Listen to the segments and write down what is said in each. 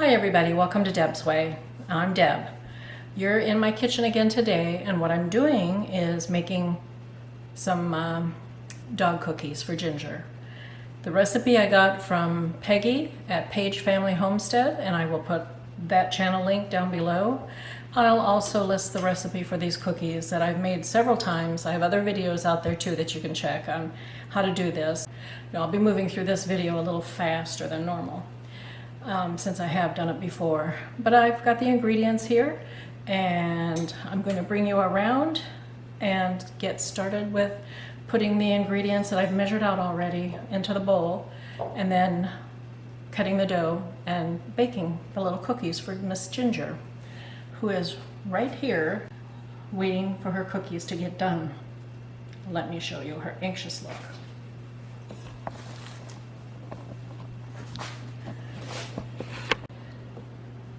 Hi everybody, welcome to Deb's Way. I'm Deb. You're in my kitchen again today, and what I'm doing is making some dog cookies for Ginger. The recipe I got from Peggy at Page Family Homestead, and I will put that channel link down below. I'll also list the recipe for these cookies that I've made several times. I have other videos out there too that you can check on how to do this. Now, I'll be moving through this video a little faster than normal. Since I have done it before. But I've got the ingredients here, and I'm going to bring you around and get started with putting the ingredients that I've measured out already into the bowl, and then cutting the dough and baking the little cookies for Miss Ginger, who is right here waiting for her cookies to get done. Let me show you her anxious look.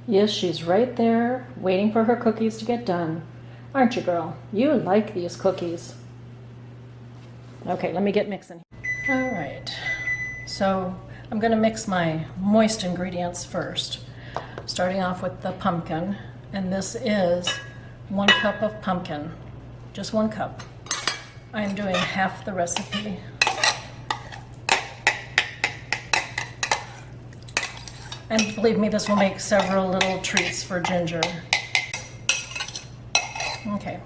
Yes, she's right there, waiting for her cookies to get done. Aren't you, girl? You like these cookies. Okay, let me get mixing. All right, so I'm going to mix my moist ingredients first, starting off with the pumpkin. And this is 1 cup of pumpkin, just 1 cup. I am doing half the recipe. And believe me, this will make several little treats for Ginger. Okay.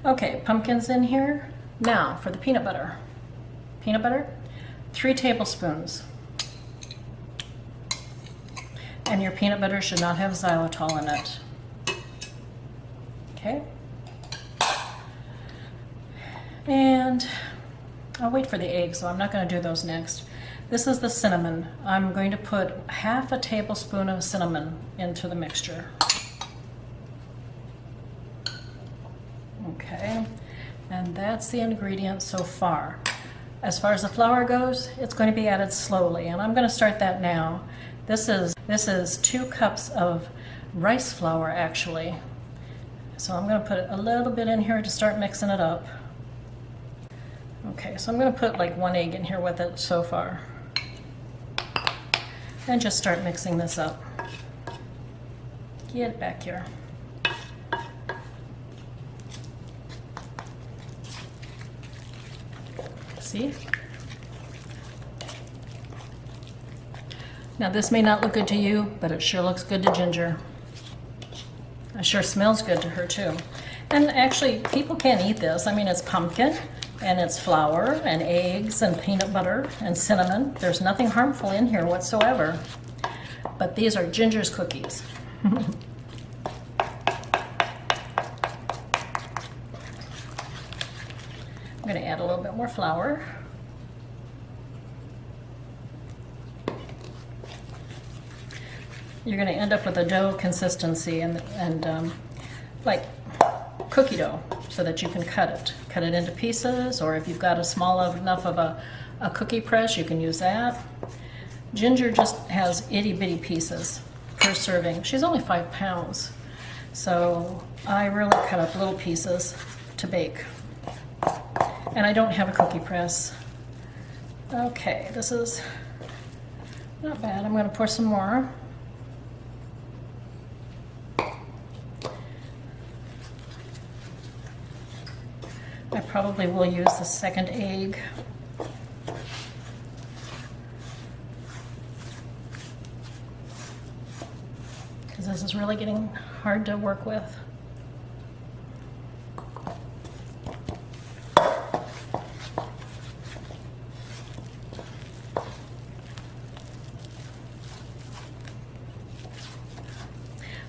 Okay, pumpkin's in here. Now for the peanut butter. Peanut butter, 3 tablespoons. And your peanut butter should not have xylitol in it. Okay. And I'll wait for the eggs, so I'm not going to do those next. This is the cinnamon. I'm going to put half a tablespoon of cinnamon into the mixture. Okay, and that's the ingredient so far. As far as the flour goes, it's going to be added slowly, and I'm going to start that now. This is 2 cups of rice flour, actually. So I'm going to put a little bit in here to start mixing it up. Okay, so I'm going to put like 1 egg in here with it so far. And just start mixing this up. Get back here. See? Now this may not look good to you, but it sure looks good to Ginger. It sure smells good to her too. And actually, people can eat this. I mean, it's pumpkin, and it's flour and eggs and peanut butter and cinnamon. There's nothing harmful in here whatsoever. But these are Ginger's cookies. I'm going to add a little bit more flour. You're going to end up with a dough consistency and like cookie dough, so that you can cut it into pieces, or if you've got a small enough of a cookie press, you can use that. Ginger just has itty bitty pieces per serving. She's only 5 pounds, so I really cut up little pieces to bake, and I don't have a cookie press. Okay, this is not bad. I'm going to pour some more. I probably will use the 2nd egg. Because this is really getting hard to work with.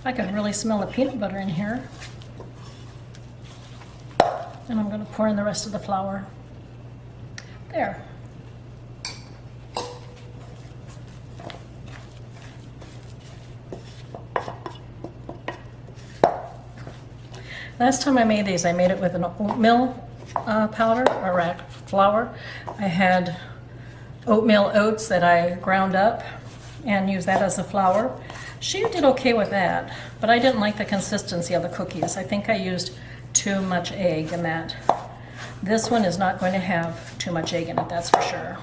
I can really smell the peanut butter in here. And I'm going to pour in the rest of the flour. There. Last time I made these, I made it with an oatmeal powder or flour. I had oatmeal oats that I ground up and used that as a flour. She did okay with that, but I didn't like the consistency of the cookies. I think I used too much egg in that. This one is not going to have too much egg in it, that's for sure.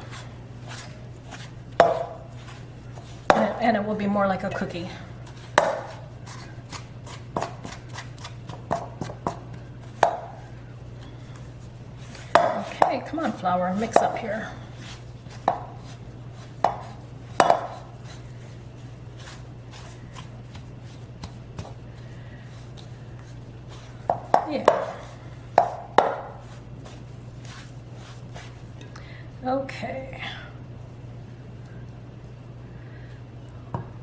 and it will be more like a cookie. Okay, come on, flour, mix up here. Yeah. Okay.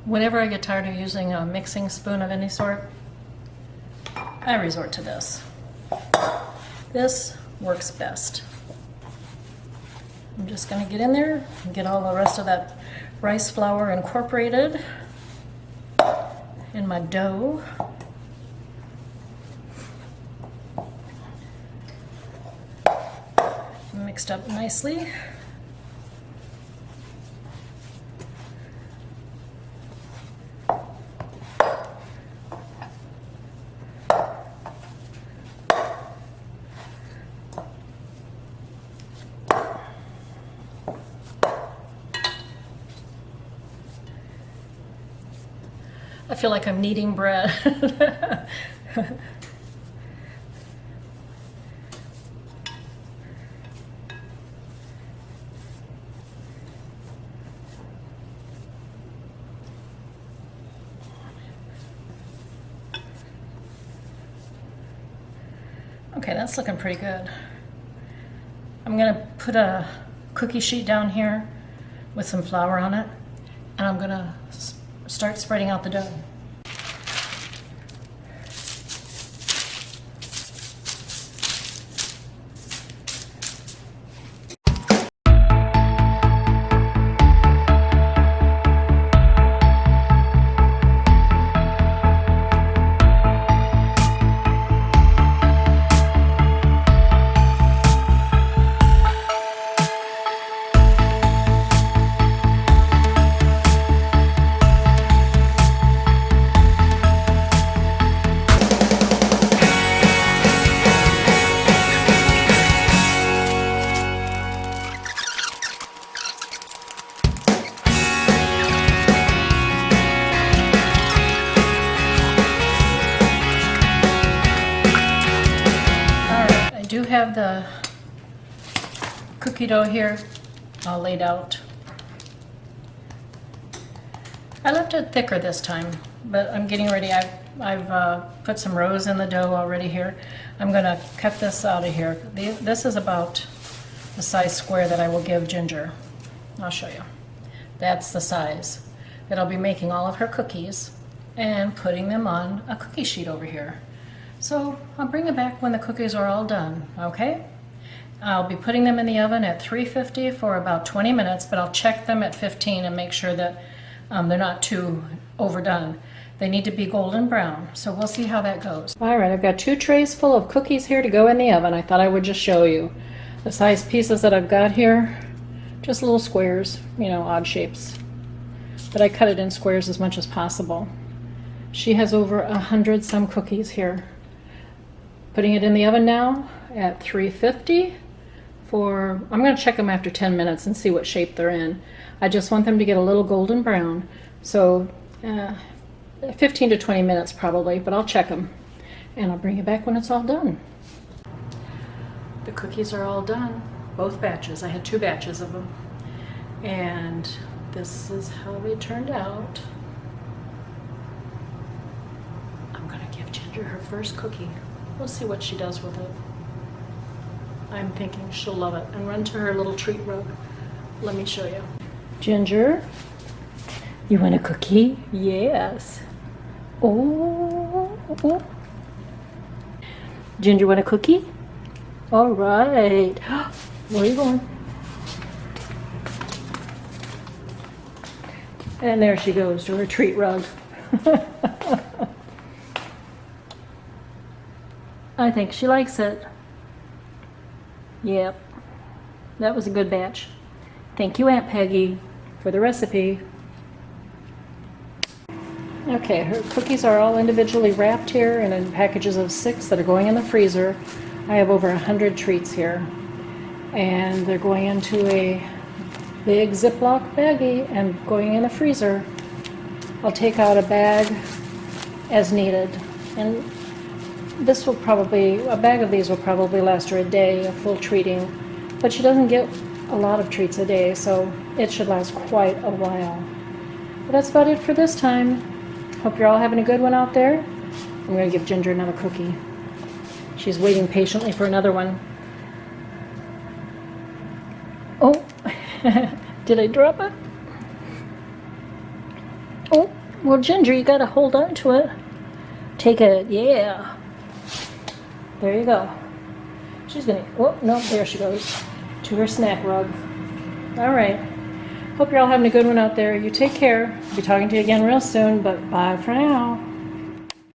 Whenever I get tired of using a mixing spoon of any sort, I resort to this. This works best. I'm just going to get in there and get all the rest of that rice flour incorporated in my dough. Mixed up nicely. I feel like I'm kneading bread. Okay, that's looking pretty good. I'm gonna put a cookie sheet down here with some flour on it, and I'm gonna start spreading out the dough. Have the cookie dough here all laid out. I left it thicker this time, but I'm getting ready. I've put some rows in the dough already here. I'm going to cut this out of here. This is about the size square that I will give Ginger. I'll show you. That's the size that I'll be making all of her cookies and putting them on a cookie sheet over here. So I'll bring it back when the cookies are all done, okay? I'll be putting them in the oven at 350 for about 20 minutes, but I'll check them at 15 and make sure that they're not too overdone. They need to be golden brown, so we'll see how that goes. All right, I've got 2 trays full of cookies here to go in the oven. I thought I would just show you the size pieces that I've got here. Just little squares, you know, odd shapes. But I cut it in squares as much as possible. She has over 100 some cookies here. Putting it in the oven now at 350 for, I'm going to check them after 10 minutes and see what shape they're in. I just want them to get a little golden brown. So 15 to 20 minutes probably, but I'll check them. And I'll bring it back when it's all done. The cookies are all done, both batches. I had 2 batches of them. And this is how they turned out. I'm going to give Ginger her first cookie. We'll see what she does with it. I'm thinking she'll love it and run to her little treat rug. Let me show you. Ginger, you want a cookie? Yes. Oh. Ginger, want a cookie? All right. Where are you going? And there she goes to her treat rug. I think she likes it. Yep, that was a good batch. Thank you, Aunt Peggy, for the recipe. Okay, her cookies are all individually wrapped here in packages of 6 that are going in the freezer. I have over 100 treats here. And they're going into a big Ziploc baggie and going in the freezer I'll take out a bag as needed. And this will probably, a bag of these will probably last her a day of full treating, but she doesn't get a lot of treats a day, so it should last quite a while. But that's about it for this time. Hope you're all having a good one out there. I'm going to give Ginger another cookie. She's waiting patiently for another one. Oh, did I drop it? Oh, well, Ginger, you got to hold on to it. Take it, yeah. There you go. She's gonna, oh, no, there she goes. To her snack rug. All right. Hope you're all having a good one out there. You take care. I'll be talking to you again real soon, but bye for now.